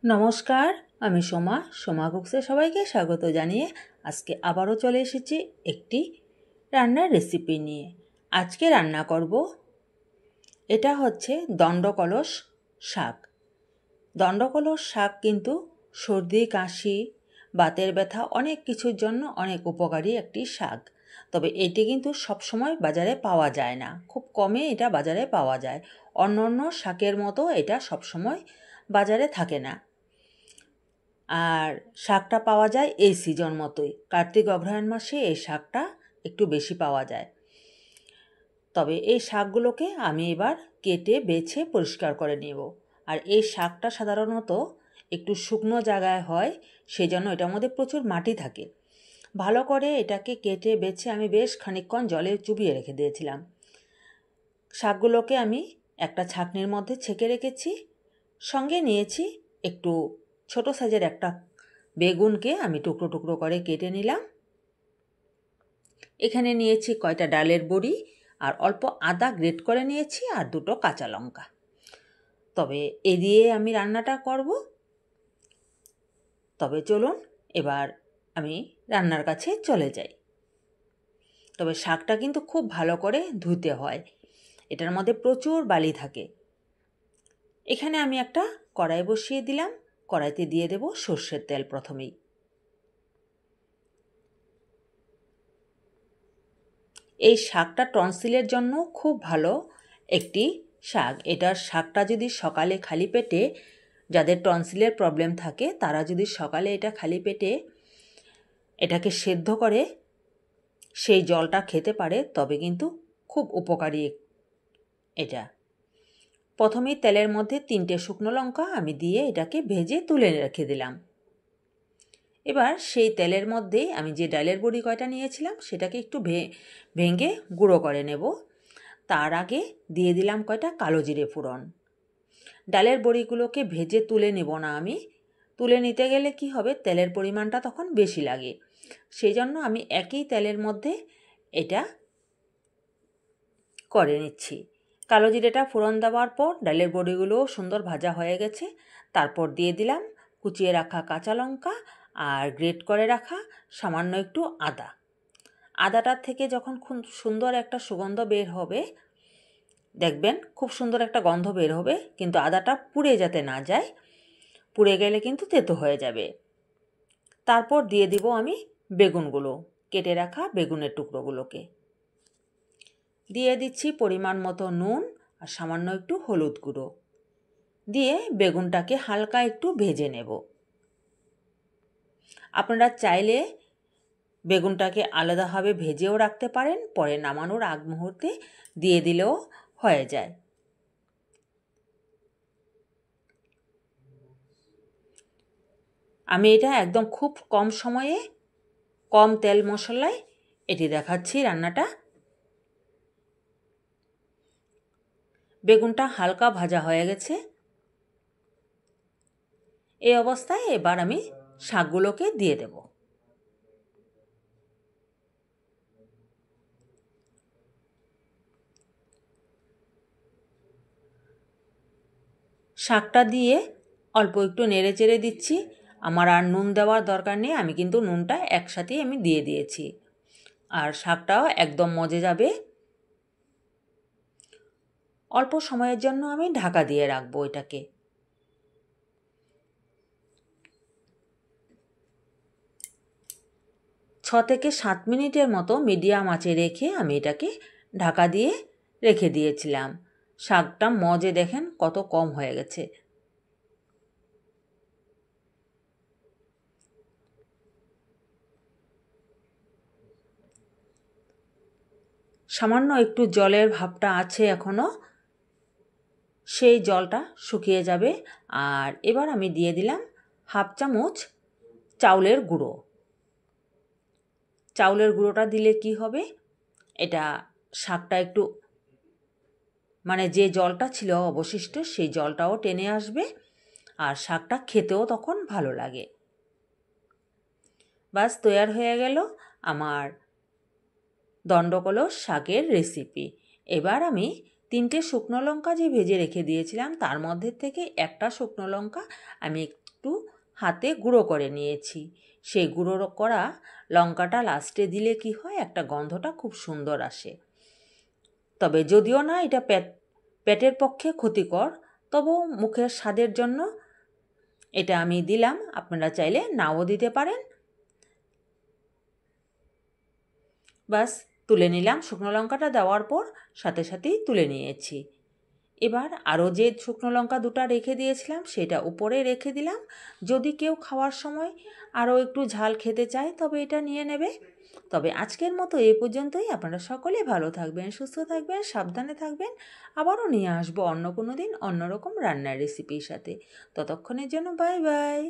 নমস্কার, আমি সোমা কুকসে সবাইকে স্বাগত জানিয়ে আজকে আবারও চলে এসেছি একটি রান্নার রেসিপি নিয়ে। আজকে রান্না করব, এটা হচ্ছে দণ্ডকলস শাক। দণ্ডকলস শাক কিন্তু সর্দি, কাশি, বাতের ব্যথা অনেক কিছুর জন্য অনেক উপকারী একটি শাক। তবে এটি কিন্তু সবসময় বাজারে পাওয়া যায় না, খুব কমে এটা বাজারে পাওয়া যায়। অন্য শাকের মতো এটা সবসময় বাজারে থাকে না। আর শাকটা পাওয়া যায় এই সিজন মতোই, কার্তিক অগ্রহায়ণ মাসে এই শাকটা একটু বেশি পাওয়া যায়। তবে এই শাকগুলোকে আমি এবার কেটে বেছে পরিষ্কার করে নেব। আর এই শাকটা সাধারণত একটু শুকনো জায়গায় হয়, সেই জন্য এটার মধ্যে প্রচুর মাটি থাকে। ভালো করে এটাকে কেটে বেছে আমি বেশ খানিকক্ষণ জলে চুবিয়ে রেখে দিয়েছিলাম। শাকগুলোকে আমি একটা ছাঁকনির মধ্যে ছেঁকে রেখেছি। সঙ্গে নিয়েছি একটু ছোট সাইজের একটা বেগুনকে আমি টুকরো টুকরো করে কেটে নিলাম। এখানে নিয়েছি কয়টা ডালের বড়ি আর অল্প আদা গ্রেট করে নিয়েছি আর দুটো কাঁচা লঙ্কা। তবে এ দিয়ে আমি রান্নাটা করব। তবে চলুন এবার আমি রান্নার কাছে চলে যাই। তবে শাকটা কিন্তু খুব ভালো করে ধুতে হয়, এটার মধ্যে প্রচুর বালি থাকে। এখানে আমি একটা কড়াই বসিয়ে দিলাম। কড়াইতে দিয়ে দেব সর্ষের তেল প্রথমেই। এই শাকটা টনসিলের জন্য খুব ভালো একটি শাক। এটার শাকটা যদি সকালে খালি পেটে, যাদের টনসিলের প্রবলেম থাকে তারা যদি সকালে এটা খালি পেটে এটাকে সেদ্ধ করে সেই জলটা খেতে পারে, তবে কিন্তু খুব উপকারী এটা। প্রথমেই তেলের মধ্যে 3টে শুকনো লঙ্কা আমি দিয়ে এটাকে ভেজে তুলে রেখে দিলাম। এবার সেই তেলের মধ্যেই আমি যে ডালের বড়ি কয়টা নিয়েছিলাম সেটাকে একটু ভেঙে গুঁড়ো করে নেব। তার আগে দিয়ে দিলাম কয়টা কালো জিরে ফোড়ন। ডালের বড়িগুলোকে ভেজে তুলে নেব না আমি, তুলে নিতে গেলে কি হবে, তেলের পরিমাণটা তখন বেশি লাগে। সেই জন্য আমি একই তেলের মধ্যে এটা করে নিচ্ছি। কালো জিরেটা ফোড়ন দেওয়ার পর ডালের বড়িগুলোও সুন্দর ভাজা হয়ে গেছে। তারপর দিয়ে দিলাম কুচিয়ে রাখা কাঁচা লঙ্কা আর গ্রেট করে রাখা সামান্য একটু আদা। আদাটার থেকে যখন খুব সুন্দর একটা সুগন্ধ বের হবে, দেখবেন খুব সুন্দর একটা গন্ধ বের হবে, কিন্তু আদাটা পুড়ে যাতে না যায়, পুড়ে গেলে কিন্তু তেতো হয়ে যাবে। তারপর দিয়ে দিব আমি বেগুনগুলো, কেটে রাখা বেগুনের টুকরোগুলোকে দিয়ে দিচ্ছি। পরিমাণ মতো নুন আর সামান্য একটু হলুদ গুঁড়ো দিয়ে বেগুনটাকে হালকা একটু ভেজে নেব। আপনারা চাইলে বেগুনটাকে আলাদাভাবে ভেজেও রাখতে পারেন, পরে নামানোর আগ মুহূর্তে দিয়ে দিলেও হয়ে যায়। আমি এটা একদম খুব কম সময়ে কম তেল মশলায় এটি দেখাচ্ছি রান্নাটা। বেগুনটা হালকা ভাজা হয়ে গেছে। এই অবস্থায় এবার আমি শাকগুলোকে দিয়ে দেব। শাকটা দিয়ে অল্প একটু নেড়ে চেড়ে দিচ্ছি। আমার আর নুন দেওয়ার দরকার নেই, আমি কিন্তু নুনটা একসাথেই আমি দিয়ে দিয়েছি। আর শাকটাও একদম মজে যাবে। অল্প সময়ের জন্য আমি ঢাকা দিয়ে রাখবো এটাকে। 6 থেকে 7 মিনিটের মতো মিডিয়াম আঁচে রেখে আমি এটাকে ঢাকা দিয়ে রেখে দিয়েছিলাম। শাকটা মজে দেখেন কত কম হয়ে গেছে। সামান্য একটু জলের ভাবটা আছে এখনও, সেই জলটা শুকিয়ে যাবে। আর এবার আমি দিয়ে দিলাম হাফ চামচ চাউলের গুঁড়ো। চাউলের গুঁড়োটা দিলে কি হবে, এটা শাকটা একটু মানে যে জলটা ছিল অবশিষ্ট সেই জলটাও টেনে আসবে, আর শাকটা খেতেও তখন ভালো লাগে। বাস তৈয়ার হয়ে গেল আমার দণ্ডকলস শাকের রেসিপি। এবার আমি 3টে শুকনো লঙ্কা যে ভেজে রেখে দিয়েছিলাম তার মধ্যে থেকে একটা শুকনো লঙ্কা আমি হাতে গুঁড়ো করে নিয়েছি। সেই গুঁড়ো করা লঙ্কাটা লাস্টে দিলে কি হয়, একটা গন্ধটা খুব সুন্দর আসে। তবে যদিও না এটা পেটের পক্ষে ক্ষতিকর, তবুও মুখের স্বাদের জন্য এটা আমি দিলাম, আপনারা চাইলে নাও দিতে পারেন। বাস তুলে নিলাম, শুকনো লঙ্কাটা দেওয়ার পর সাথে সাথেই তুলে নিয়েছি। এবার আরও যে শুকনো লঙ্কা দুটো রেখে দিয়েছিলাম সেটা উপরে রেখে দিলাম। যদি কেউ খাওয়ার সময় আরও একটু ঝাল খেতে চায় তবে এটা নিয়ে নেবে। তবে আজকের মতো এই পর্যন্তই। আপনারা সকলে ভালো থাকবেন, সুস্থ থাকবেন, সাবধানে থাকবেন। আবারও নিয়ে আসবো অন্য কোনো দিন অন্যরকম রান্নার রেসিপির সাথে। ততক্ষণের জন্য বাই বাই।